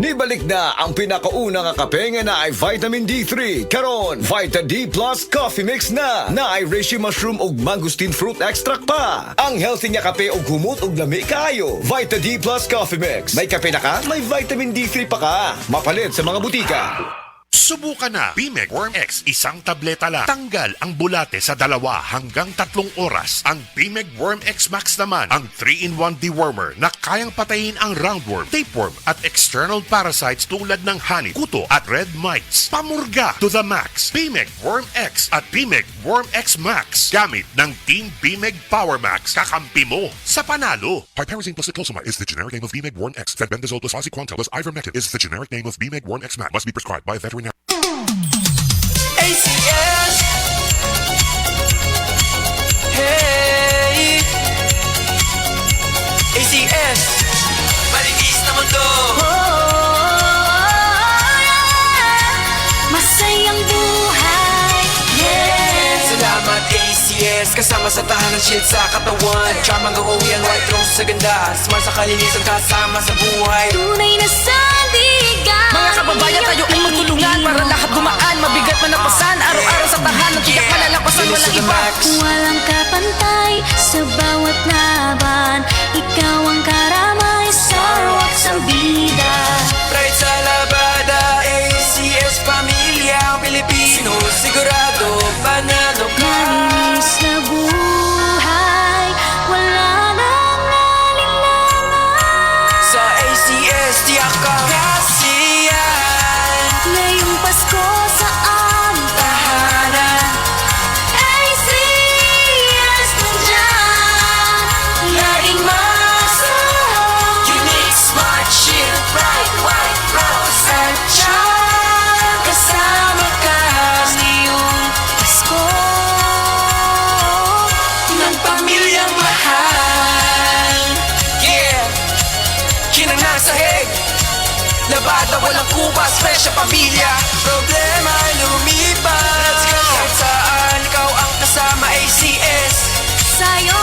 Nibalik na ang pinakauna nga kape nga na ay vitamin D3. Karon, Vita D Plus Coffee Mix na ay reishi mushroom ug mangosteen fruit extract pa. Ang healthy nga kape ug humot ug lami kaayo. Vita D Plus Coffee Mix. May kape na ka, may vitamin D3 pa ka. Mapalit sa mga butika. Subukan na Bimeg Worm X, isang tableta lang. Tanggal ang bulate sa 2 hanggang 3 oras. Ang Bimeg Worm X Max naman, ang 3-in-1 dewormer na kayang patayin ang roundworm, tapeworm at external parasites tulad ng honey, kuto at red mites. Pamurga to the max. Bimeg Worm X at Bimeg Worm X Max. Gamit ng Team Bimeg Power Max. Kakampi mo sa panalo. Piperazine plus Cyclosumide is the generic name of Bimeg Worm X. Fenbendazole plus oxyquantel plus ivermectin is the generic name of Bimeg Worm X Max. Must be prescribed by a veterinarian. ACS. Hey, ACS. Maligis naman to. Masayang buhay. Salamat ACS. Kasama sa tahanan, shit sa katawan. Charmang gawin, white rose sa ganda. Smart sa kalinisan, kasama sa buhay. Tunay na sandigan. Mga kababayan, tayo ay magtulungan para lahat gumaan. Mabigat man ang pasan, araw-araw sa tahanan. Tiyak malalampasan, walang iba. Walang kapantay sa bawat laban. Ikaw ang karamay sa ruwak sa bida. Pride sa labada, ACS pamilya Pilipino. Sigurado, panalo ka. Nais na buhay, wala nang alinlangan. Sa ACS, tiyak ka. Kasiyan, Ngayong Pasko sa aming tahanan. ACS nandyan. Laging masahol. Unique, smart, shield, bright, white, rose, at charm. Kasama ka ngayong Pasko. ng pamilyang mahal. Yeah! Kinang sahig, labada walang kubas, fresh sa pamilya. Problema lumipas, kahit saan ikaw ang kasama ACS. Sa'yo